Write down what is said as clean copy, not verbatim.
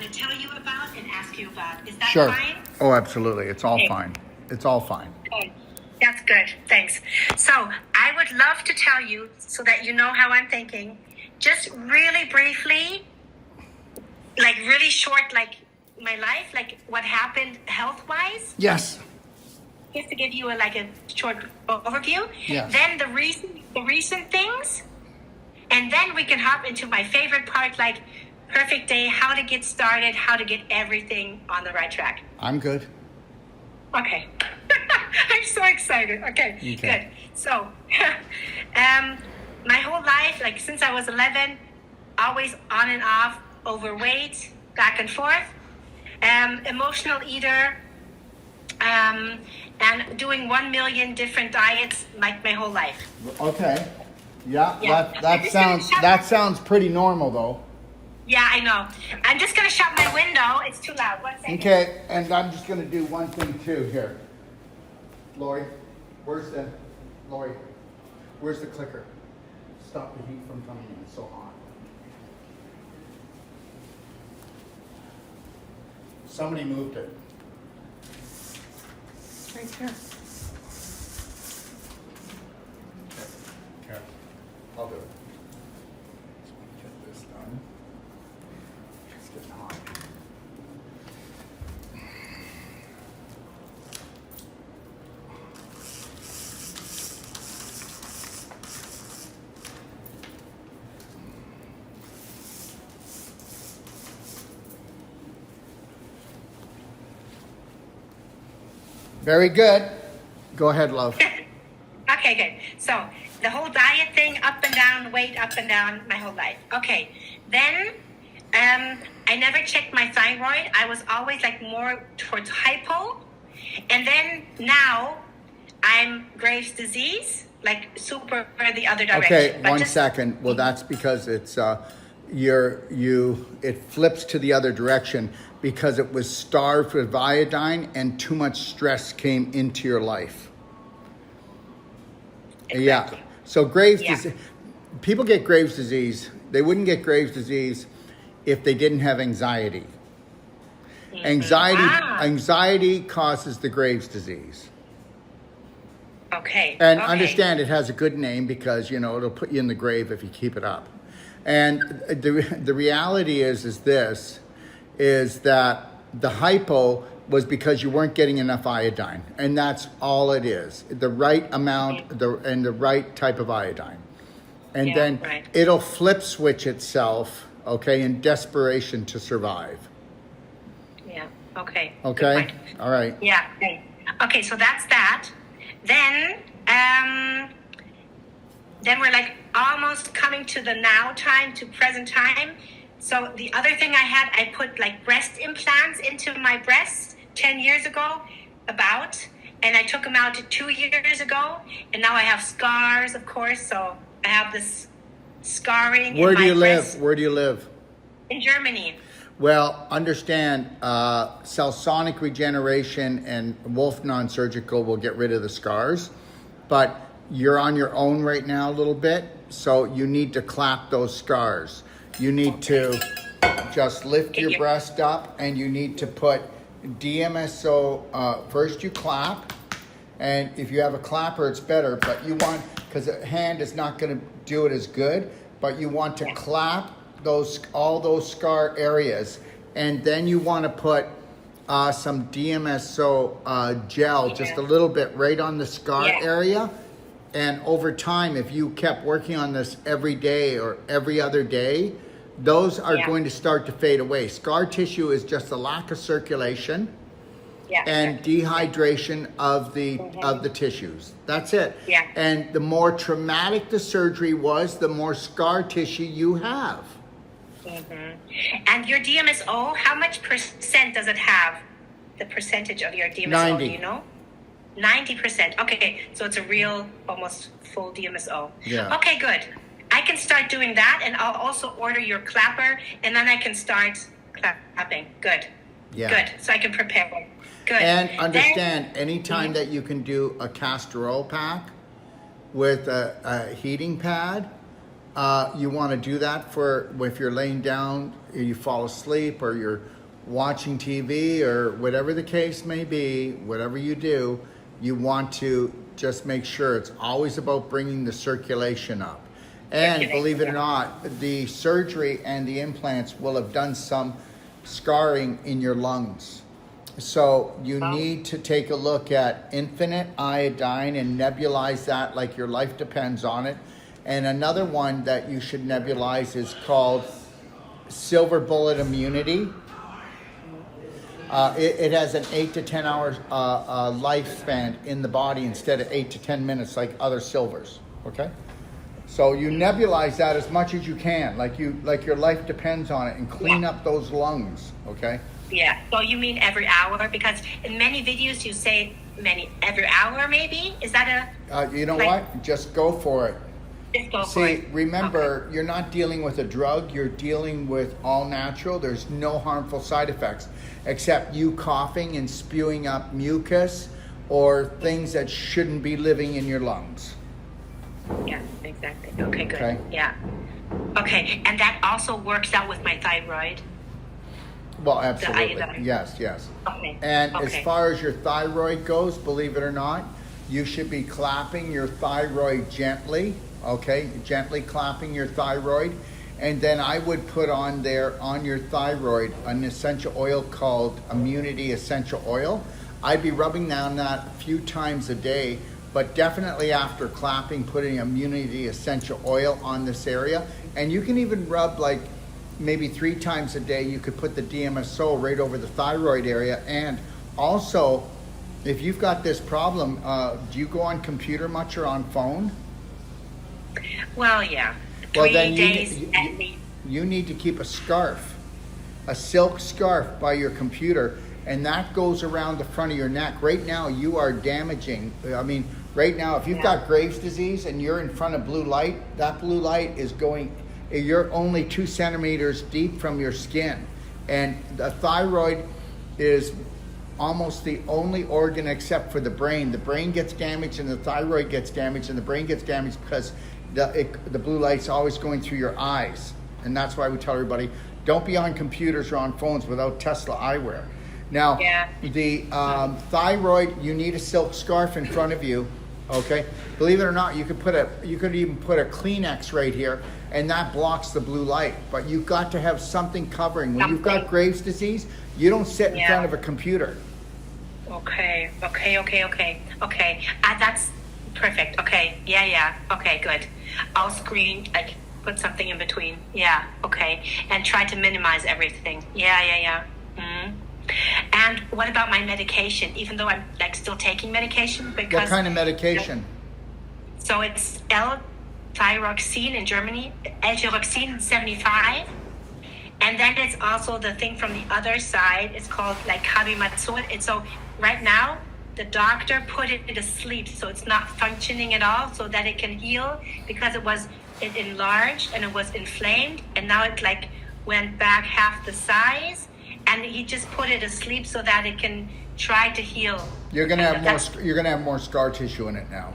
to tell you about and ask you about. Is that Sure. fine? Oh, absolutely. It's all Okay. fine. It's all fine. Okay. That's good. Thanks. So I would love to tell you so that you know how I'm thinking. Just really briefly, like really short, like my life, like what happened health-wise. Yes. Just to give you a short overview. Yeah. Then the recent things, and then we can hop into my favorite part, like perfect day, how to get started, how to get everything on the right track. I'm good. Okay. I'm so excited. Okay, good. So, my whole life, like since I was 11, always on and off, overweight, back and forth, emotional eater, and doing 1 million different diets like my whole life. Okay. Yeah. Yeah. That sounds pretty normal though. Yeah, I know. I'm just gonna shut my window. It's too loud. 1 second. Okay, and I'm just gonna do one thing too here. Lori, where's the clicker? Stop the heat from coming in. It's so hot. Somebody moved it. Right here. Okay, I'll do it. Get this done. It's getting hot. Very good. Go ahead, love. Okay, good. So the whole diet thing, up and down, weight up and down, my whole life. Okay. Then I never checked my thyroid. I was always like more towards hypo. And then now I'm Graves' disease, like super the other direction. Okay, But 1 second. Well, that's because it's it flips to the other direction because it was starved with iodine and too much stress came into your life. Exactly. Yeah. So Graves' Yeah. disease, people get Graves' disease. They wouldn't get Graves' disease if they didn't have anxiety. Anxiety causes the Graves' disease. Okay. And okay. understand it has a good name because, it'll put you in the grave if you keep it up. And the reality is that the hypo was because you weren't getting enough iodine. And that's all it is. The right amount and the right type of iodine. And then it'll flip switch itself, okay, in desperation to survive. Yeah. Okay. Okay? All right. Yeah. Okay, so that's that. Then we're like almost coming to the now time, to present time. So the other thing I had, I put like breast implants into my breasts 10 years ago, and I took them out 2 years ago, and now I have scars, of course. So I have this scarring. Where in do my you breast. live? Where do you live? In Germany. Well, understand, cell-sonic regeneration and Wolfe Non-Surgical will get rid of the scars, but you're on your own right now a little bit, so you need to clap those scars. You need to just lift your breast up, and you need to put DMSO, first you clap, and if you have a clapper, it's better, but you want, because a hand is not going to do it as good, but you want to clap all those scar areas, and then you want to put some DMSO gel, just a little bit right on the scar area. And over time, if you kept working on this every day or every other day, those are going to start to fade away. Scar tissue is just a lack of circulation and dehydration of the tissues. That's it. Yeah. And the more traumatic the surgery was, the more scar tissue you have. Mm-hmm. And your DMSO, how much percent does it have? The percentage of your DMSO, 90. do you know? 90%. Okay, so it's a real, almost full DMSO. Yeah. Okay, good. I can start doing that, and I'll also order your clapper, and then I can start clapping. Good. Yeah. Good. So I can prepare. Good. And understand, anytime that you can do a castor oil pack with a heating pad, you want to do that for if you're laying down, you fall asleep, or you're watching TV or whatever the case may be, whatever you do, you want to just make sure it's always about bringing the circulation up. And believe it or not, the surgery and the implants will have done some scarring in your lungs. So you need to take a look at infinite iodine and nebulize that like your life depends on it. And another one that you should nebulize is called Silver Bullet Immunity. It has an 8 to 10 hours lifespan in the body instead of 8 to 10 minutes like other silvers. Okay, so you nebulize that as much as you can, like your life depends on it, and clean up those lungs. Okay. Yeah. So you mean every hour? Because in many videos you say every hour, maybe. Is that you know what? Just go for it. Just go for it. Remember, you're not dealing with a drug. You're dealing with all natural. There's no harmful side effects, except you coughing and spewing up mucus or things that shouldn't be living in your lungs. Yeah, exactly. Okay, good. Okay. Yeah. Okay, and that also works out with my thyroid. Well, absolutely. Yes. Okay. And as far as your thyroid goes, believe it or not, you should be clapping your thyroid gently. Okay, gently clapping your thyroid. And then I would put on there on your thyroid an essential oil called Immunity Essential Oil. I'd be rubbing down that a few times a day, but definitely after clapping, putting Immunity Essential Oil on this area. And you can even rub like maybe 3 times a day. You could put the DMSO right over the thyroid area. And also, if you've got this problem, do you go on computer much or on phone? Well, yeah. Well, 3 then days at least. you need to keep a scarf, a silk scarf by your computer, and that goes around the front of your neck. Right now, you are damaging. I mean, right now, if you've got Graves' disease and you're in front of blue light, that blue light is going, you're only 2 centimeters deep from your skin. And the thyroid is almost the only organ except for the brain. The brain gets damaged and the thyroid gets damaged, and the brain gets damaged because the blue light's always going through your eyes. And that's why we tell everybody, don't be on computers or on phones without Tesla eyewear. Now, the thyroid, you need a silk scarf in front of you. Okay, believe it or not, you could even put a Kleenex right here, and that blocks the blue light. But you've got to have something covering. When you've got Graves' disease, you don't sit in front of a computer. Okay. That's perfect. Okay. Yeah. Okay, good. I'll put something in between. Yeah. Okay. And try to minimize everything. Yeah. Mm-hmm. And what about my medication? Even though I'm still taking medication, because what kind of medication? So it's L-thyroxine in Germany, L-thyroxine 75, and then it's also the thing from the other side. It's called carbimazole. And so right now the doctor put it to sleep, so it's not functioning at all, so that it can heal, because it enlarged and it was inflamed, and now it went back half the size. And he just put it asleep so that it can try to heal. You're gonna have more scar tissue in it now.